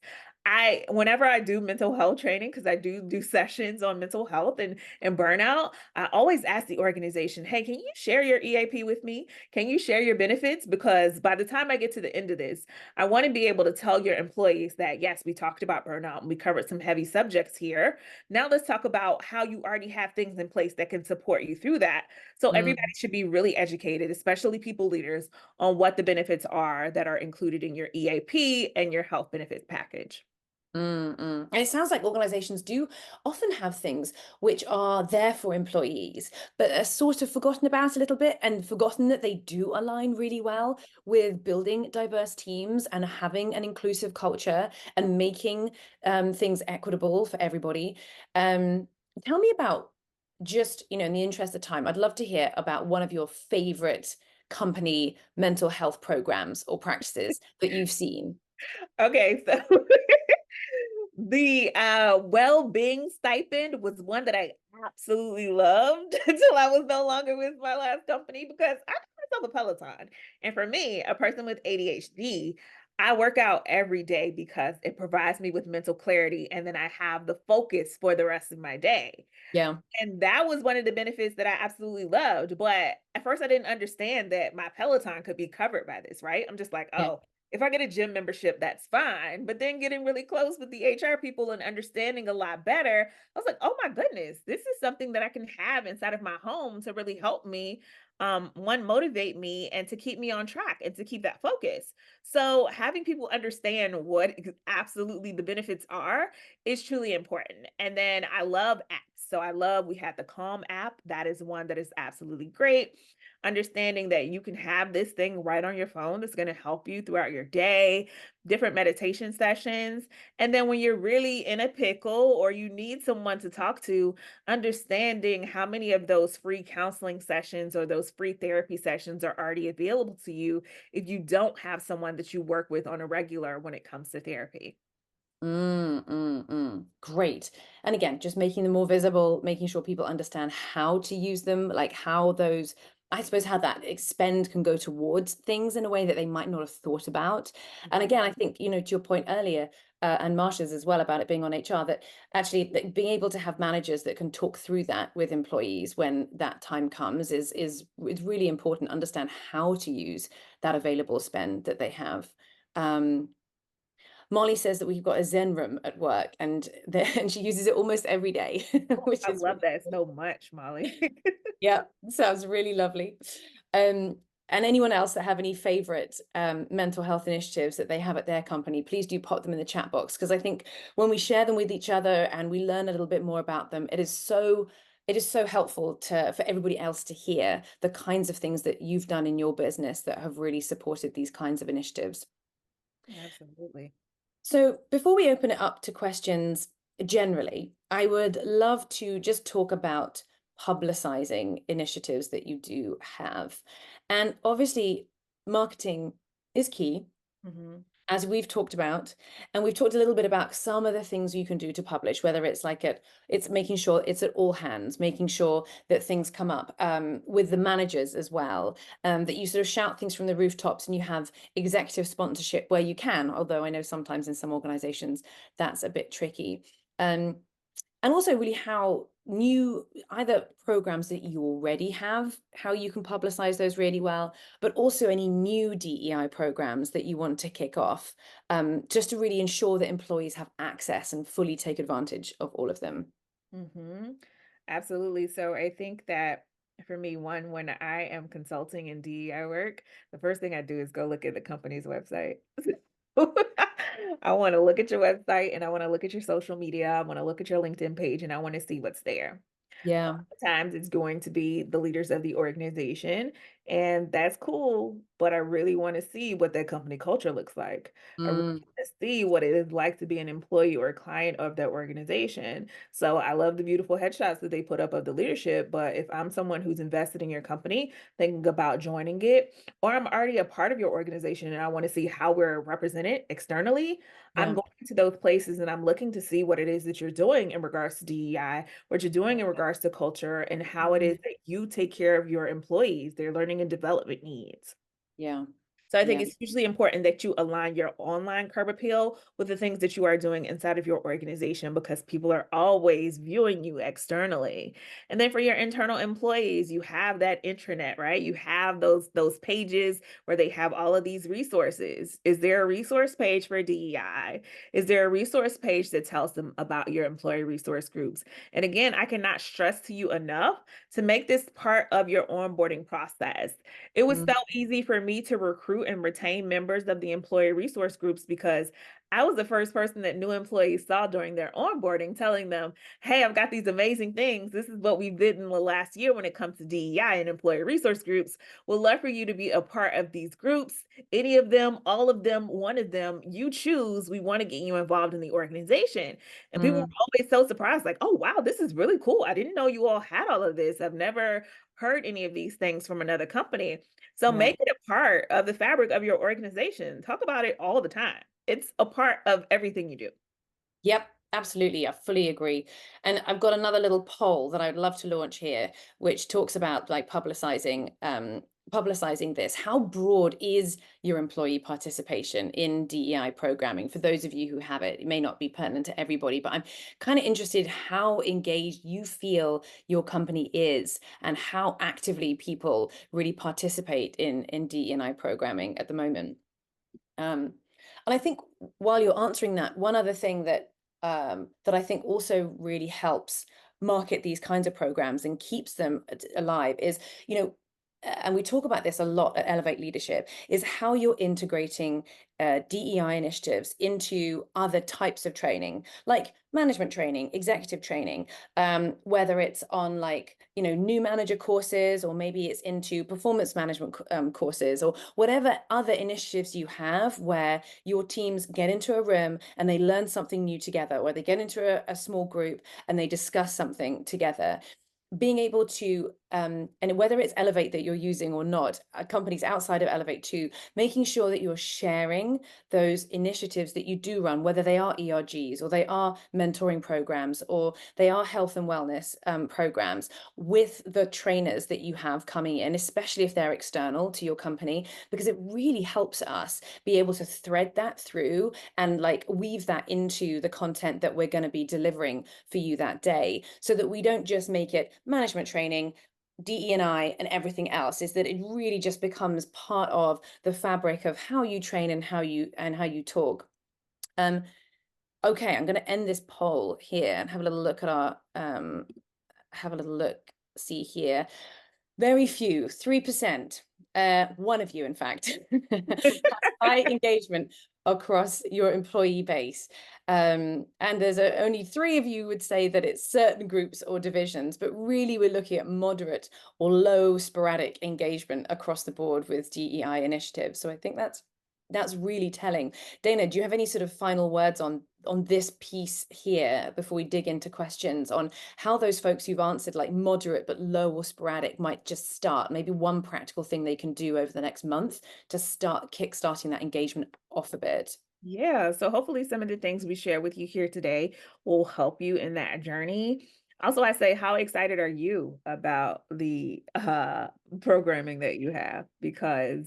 Whenever I do mental health training, because I do sessions on mental health and burnout, I always ask the organization, hey, can you share your EAP with me? Can you share your benefits? Because by the time I get to the end of this, I want to be able to tell your employees that, yes, we talked about burnout and we covered some heavy subjects here. Now let's talk about how you already have things in place that can support you through that. So everybody Mm. should be really educated, especially people leaders, on what the benefits are that are included in your EAP and your health benefits package. And it sounds like organizations do often have things which are there for employees, but are sort of forgotten about a little bit and forgotten that they do align really well with building diverse teams and having an inclusive culture and making things equitable for everybody. Um, Tell me about just, in the interest of time, I'd love to hear about one of your favorite company mental health programs or practices that you've seen. Okay, so the well-being stipend was one that I absolutely loved until I was no longer with my last company because I call myself a Peloton. And for me, a person with ADHD, I work out every day because it provides me with mental clarity and then I have the focus for the rest of my day. Yeah, And that was one of the benefits that I absolutely loved, but at first I didn't understand that my Peloton could be covered by this, right? I'm just like, yeah, "Oh, if I get a gym membership, that's fine." But then getting really close with the HR people and understanding a lot better, I was like, "Oh my goodness, this is something that I can have inside of my home to really help me, one, motivate me and to keep me on track and to keep that focus." So having people understand what absolutely the benefits are is truly important. And then I love apps. So we had the Calm app. That is one that is absolutely great. Understanding that you can have this thing right on your phone that's going to help you throughout your day, different meditation sessions. And then when you're really in a pickle or you need someone to talk to, understanding how many of those free counseling sessions or those free therapy sessions are already available to you if you don't have someone that you work with on a regular when it comes to therapy. Great. And again, just making them more visible, making sure people understand how to use them, like how those, I suppose, how that expend can go towards things in a way that they might not have thought about. And Mhm. again, I think, to your point earlier, and Marsha's as well about it being on HR, that actually being able to have managers that can talk through that with employees when that time comes is it's really important. Understand how to use that available spend that they have. Um, Molly says that we've got a Zen room at work, and and she uses it almost every day, which I is love really that cool. so much, Molly. Yeah, sounds really lovely. Um, and anyone else that have any favorite mental health initiatives that they have at their company, please do pop them in the chat box because I think when we share them with each other and we learn a little bit more about them, it is so helpful for everybody else to hear the kinds of things that you've done in your business that have really supported these kinds of initiatives. Absolutely. So before we open it up to questions generally, I would love to just talk about publicizing initiatives that you do have. And obviously, marketing is key, Mhm. as we've talked about, and we've talked a little bit about some of the things you can do to publish, whether it's it's making sure it's at all hands, making sure that things come up with the managers as well, that you sort of shout things from the rooftops and you have executive sponsorship where you can, although I know sometimes in some organizations that's a bit tricky. Um, and also really how new either programs that you already have, how you can publicize those really well, but also any new DEI programs that you want to kick off, just to really ensure that employees have access and fully take advantage of all of them. Mhm. Absolutely. So I think that for me, one, when I am consulting in DEI work, the first thing I do is go look at the company's website. I want to look at your website and I want to look at your social media. I want to look at your LinkedIn page and I want to see what's there. Yeah. Times it's going to be the leaders of the organization, and that's cool, but I really want to see what that company culture looks like. I really Mm, want to see what it is like to be an employee or a client of that organization. So I love the beautiful headshots that they put up of the leadership, but if I'm someone who's invested in your company, thinking about joining it, or I'm already a part of your organization and I want to see how we're represented externally, I'm yeah. going to those places and I'm looking to see what it is that you're doing in regards to DEI, what you're doing in regards to culture, and how it Mm, is that you take care of your employees, their learning and development needs. yeah. So I think Yeah. it's hugely important that you align your online curb appeal with the things that you are doing inside of your organization because people are always viewing you externally. And then for your internal employees, you have that intranet, right? You have those pages where they have all of these resources. Is there a resource page for DEI? Is there a resource page that tells them about your employee resource groups? And again, I cannot stress to you enough to make this part of your onboarding process. It was so Mm, easy for me to recruit and retain members of the employee resource groups because I was the first person that new employees saw during their onboarding, telling them, hey, I've got these amazing things. This is what we did in the last year when it comes to DEI and employee resource groups. We'd love for you to be a part of these groups. Any of them, all of them, one of them, you choose. We want to get you involved in the organization. And people were mm, always so surprised, like, oh, wow, this is really cool. I didn't know you all had all of this. I've never heard any of these things from another company. So yeah. make it a part of the fabric of your organization. Talk about it all the time. It's a part of everything you do. Yep, absolutely. I fully agree. And I've got another little poll that I'd love to launch here, which talks about like publicizing this. How broad is your employee participation in DEI programming? For those of you who have it, it may not be pertinent to everybody, but I'm kind of interested how engaged you feel your company is and how actively people really participate in DEI programming at the moment. And I think while you're answering that, one other thing that I think also really helps market these kinds of programs and keeps them alive is, you know, and we talk about this a lot at Elevate Leadership, is how you're integrating DEI initiatives into other types of training, like management training, executive training, whether it's on like, you know, new manager courses, or maybe it's into performance management courses, or whatever other initiatives you have where your teams get into a room and they learn something new together, or they get into a small group and they discuss something together. Being able to and whether it's Elevate that you're using or not, companies outside of Elevate too, making sure that you're sharing those initiatives that you do run, whether they are ERGs or they are mentoring programs or they are health and wellness programs, with the trainers that you have coming in, especially if they're external to your company, because it really helps us be able to thread that through and like weave that into the content that we're going to be delivering for you that day, so that we don't just make it management training, DE&I, and everything else. Is that it really just becomes part of the fabric of how you train and how you talk. Um, okay, I'm going to end this poll here and have a little look at our have a little look. See here, very few, 3%. One of you, in fact, has high engagement across your employee base. And there's only 3 of you would say that it's certain groups or divisions, but really we're looking at moderate or low sporadic engagement across the board with DEI initiatives. So I think that's really telling. Dana, do you have any sort of final words on this piece here before we dig into questions on how those folks you've answered, like moderate but low or sporadic, might just start? Maybe one practical thing they can do over the next month to start kickstarting that engagement off a bit. Yeah, so hopefully some of the things we share with you here today will help you in that journey. Also, I say, how excited are you about the programming that you have? Because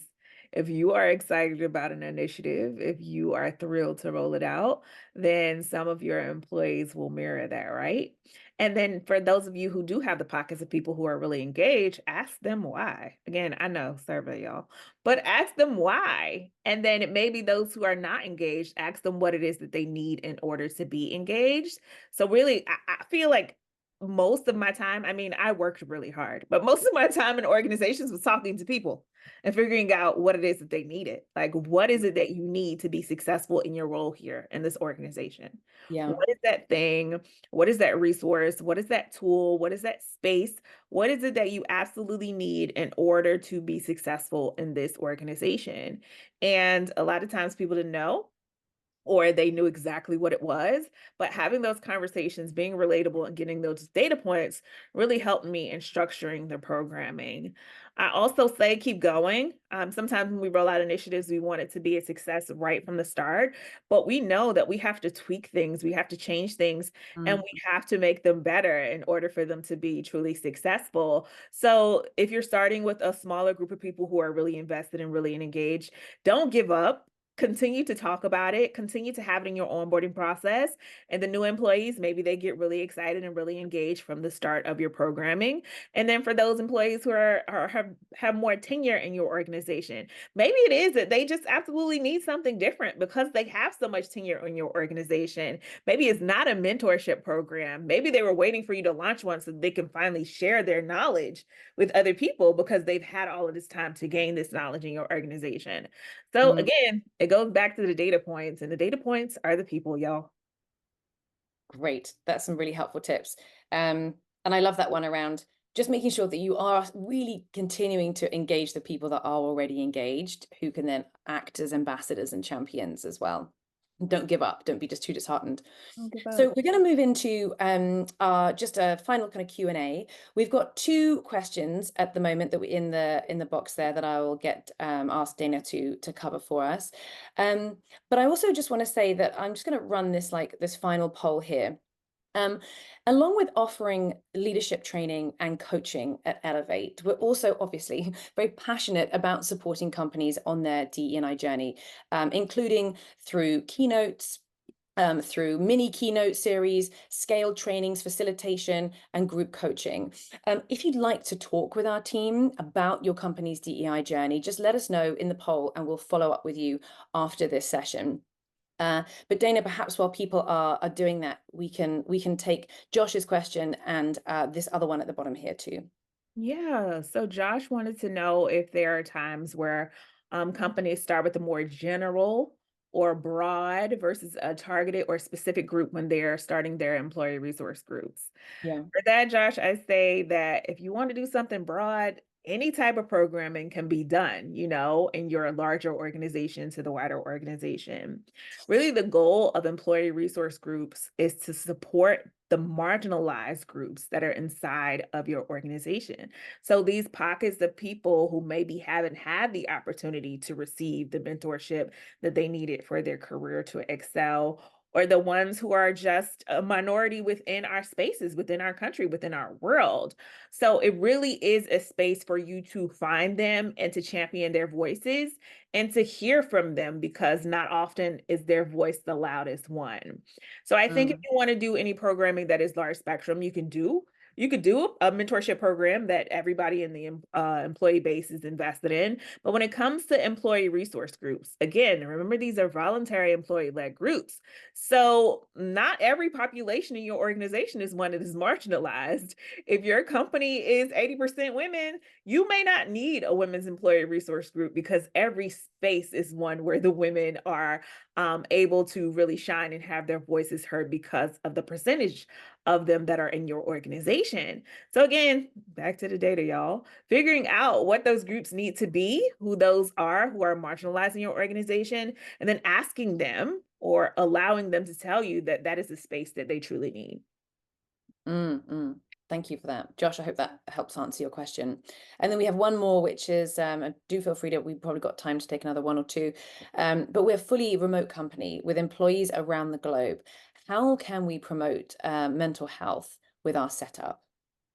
if you are excited about an initiative, if you are thrilled to roll it out, then some of your employees will mirror that, right? And then for those of you who do have the pockets of people who are really engaged, ask them why. Again, I know, survey y'all, but ask them why. And then it may be those who are not engaged, ask them what it is that they need in order to be engaged. So really, I feel like most of my time, I mean, I worked really hard, but most of my time in organizations was talking to people and figuring out what it is that they needed. Like, what is it that you need to be successful in your role here in this organization? Yeah. What is that thing? What is that resource? What is that tool? What is that space? What is it that you absolutely need in order to be successful in this organization? And a lot of times people didn't know. or they knew exactly what it was. But having those conversations, being relatable and getting those data points really helped me in structuring the programming. I also say keep going. Sometimes when we roll out initiatives, we want it to be a success right from the start, but we know that we have to tweak things, we have to change things, and Mm, we have to make them better in order for them to be truly successful. So if you're starting with a smaller group of people who are really invested and really engaged, don't give up. Continue to talk about it, continue to have it in your onboarding process. And the new employees, maybe they get really excited and really engaged from the start of your programming. And then for those employees who have more tenure in your organization, maybe it is that they just absolutely need something different because they have so much tenure in your organization. Maybe it's not a mentorship program. Maybe they were waiting for you to launch one so they can finally share their knowledge with other people because they've had all of this time to gain this knowledge in your organization. So mm. again, it goes back to the data points, and the data points are the people, y'all. Great. That's some really helpful tips. And I love that one around just making sure that you are really continuing to engage the people that are already engaged, who can then act as ambassadors and champions as well. Don't give up. Don't be just too disheartened. Don't give So up. we're going to move into our just a final kind of Q&A. We've got two questions at the moment that we in the box there that I will get ask Dana to cover for us. But I also just want to say that I'm just going to run this final poll here. Um, Along with offering leadership training and coaching at Elevate, we're also obviously very passionate about supporting companies on their DE&I journey, including through keynotes, through mini keynote series, scaled trainings, facilitation, and group coaching. If you'd like to talk with our team about your company's DEI journey, just let us know in the poll and we'll follow up with you after this session. But Dana, perhaps while people are doing that, we can take Josh's question and this other one at the bottom here too. Yeah. So Josh wanted to know if there are times where companies start with a more general or broad versus a targeted or specific group when they're starting their employee resource groups. Yeah. For that, Josh, I say that if you want to do something broad, any type of programming can be done, in your larger organization to the wider organization. Really, the goal of employee resource groups is to support the marginalized groups that are inside of your organization. So these pockets of people who maybe haven't had the opportunity to receive the mentorship that they needed for their career to excel, or the ones who are just a minority within our spaces, within our country, within our world. So it really is a space for you to find them and to champion their voices and to hear from them because not often is their voice the loudest one. So I think if Mm, you want to do any programming that is large spectrum, you could do a mentorship program that everybody in the employee base is invested in. But when it comes to employee resource groups, again, remember these are voluntary employee-led groups. So not every population in your organization is one that is marginalized. If your company is 80% women, you may not need a women's employee resource group because every space is one where the women are able to really shine and have their voices heard because of the percentage of them that are in your organization. So again, back to the data, y'all. Figuring out what those groups need to be, who those are who are marginalizing your organization, and then asking them or allowing them to tell you that that is the space that they truly need. mm. Thank you for that. Josh, I hope that helps answer your question. And then we have one more, which is, do feel free to, we've probably got time to take another one or two, but we're a fully remote company with employees around the globe. How can we promote mental health with our setup?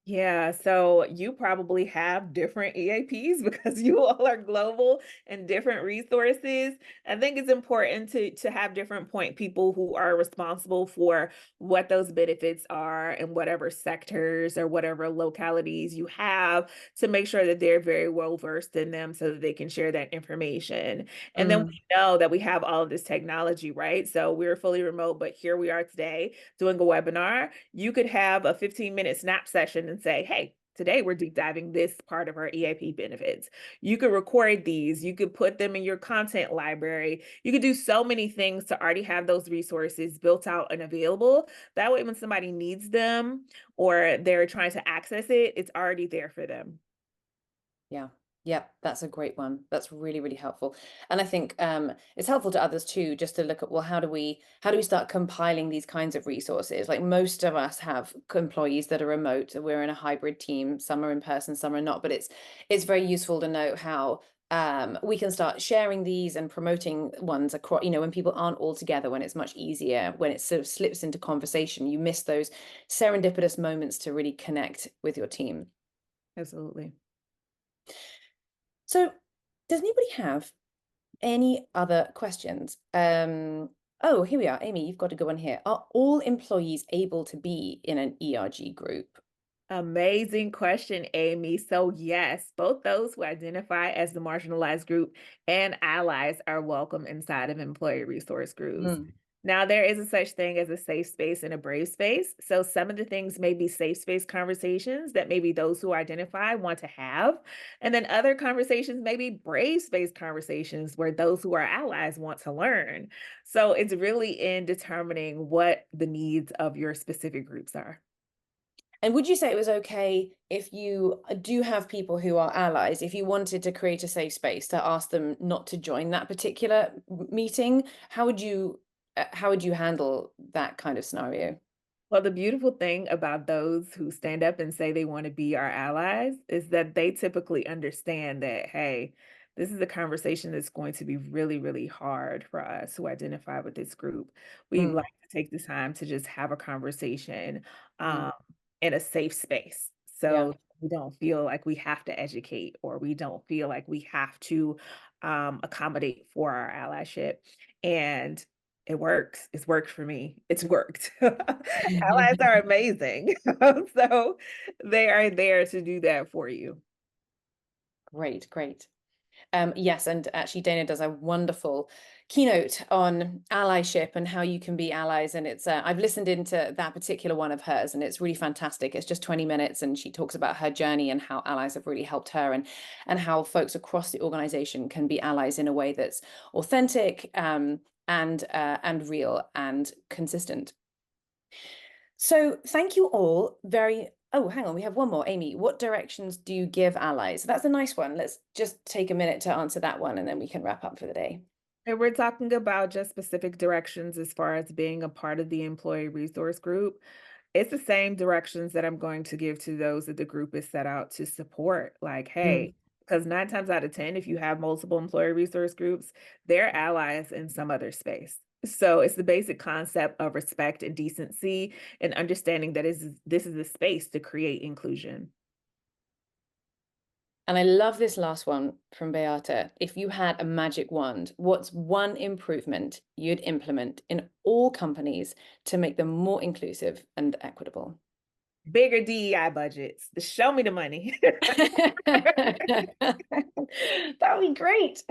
Yeah, so you probably have different EAPs because you all are global and different resources. I think it's important to have different point people who are responsible for what those benefits are in whatever sectors or whatever localities you have to make sure that they're very well versed in them so that they can share that information. And then Mm, we know that we have all of this technology, right? So we're fully remote, but here we are today doing a webinar. You could have a 15-minute snap session and say, hey, today we're deep diving this part of our EAP benefits. You could record these, you could put them in your content library. You could do so many things to already have those resources built out and available. That way, when somebody needs them or they're trying to access it, it's already there for them. yeah. Yep, that's a great one. That's really, really helpful. And I think it's helpful to others too, just to look at, well, how do we start compiling these kinds of resources? Like most of us have employees that are remote. We're in a hybrid team. Some are in person, some are not. But it's very useful to know how we can start sharing these and promoting ones across, when people aren't all together, when it's much easier, when it sort of slips into conversation, you miss those serendipitous moments to really connect with your team. Absolutely. So does anybody have any other questions? Oh, here we are. Amy, you've got to go on here. Are all employees able to be in an ERG group? Amazing question, Amy. So, yes, both those who identify as the marginalized group and allies are welcome inside of employee resource groups. Mm, Now, there is a such thing as a safe space and a brave space. So, some of the things may be safe space conversations that maybe those who identify want to have. And then other conversations may be brave space conversations where those who are allies want to learn. So, it's really in determining what the needs of your specific groups are. And would you say it was okay if you do have people who are allies, if you wanted to create a safe space to ask them not to join that particular meeting, how would you handle that kind of scenario? Well, the beautiful thing about those who stand up and say they want to be our allies is that they typically understand that, hey, this is a conversation that's going to be really, really hard for us who identify with this group. We'd Mm, like to take the time to just have a conversation mm, um, in a safe space. yeah. So we don't feel like we have to educate or we don't feel like we have to accommodate for our allyship. And it works. It's worked for me. It's worked. Allies are amazing. So they are there to do that for you. Great, great. Yes, and actually Dana does a wonderful keynote on allyship and how you can be allies. And it's I've listened into that particular one of hers, and it's really fantastic. It's just 20 minutes, and she talks about her journey and how allies have really helped her, and how folks across the organization can be allies in a way that's authentic, and real and consistent. So thank you all very. Oh, hang on, we have one more. Amy, what directions do you give allies? That's a nice one. Let's just take a minute to answer that one, and then we can wrap up for the day. And we're talking about just specific directions as far as being a part of the employee resource group. It's the same directions that I'm going to give to those that the group is set out to support. Like, Mm. hey, because 9 times out of 10, if you have multiple employee resource groups, they're allies in some other space. So it's the basic concept of respect and decency and understanding that this is a space to create inclusion. And I love this last one from Beata. If you had a magic wand, what's one improvement you'd implement in all companies to make them more inclusive and equitable? Bigger DEI budgets. Show me the money. That would be great.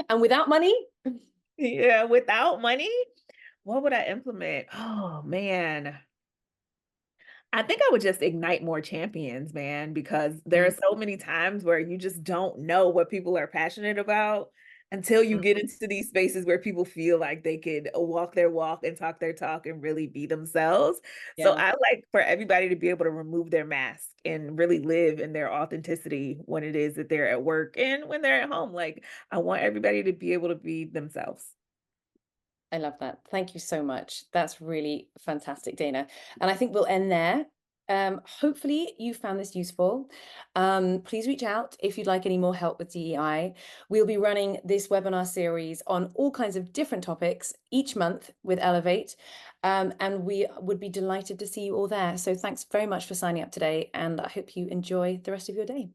And without money? Yeah, without money, what would I implement? Oh man. I think I would just ignite more champions, man, because there are Mm, so many times where you just don't know what people are passionate about until you get mm, into these spaces where people feel like they could walk their walk and talk their talk and really be themselves. So yeah. I like for everybody to be able to remove their mask and really live in their authenticity when it is that they're at work and when they're at home. Like I want everybody to be able to be themselves. I love that. Thank you so much. That's really fantastic, Dana. And I think we'll end there. Hopefully you found this useful. Please reach out if you'd like any more help with DEI. We'll be running this webinar series on all kinds of different topics each month with Elevate. And we would be delighted to see you all there. So thanks very much for signing up today, and I hope you enjoy the rest of your day.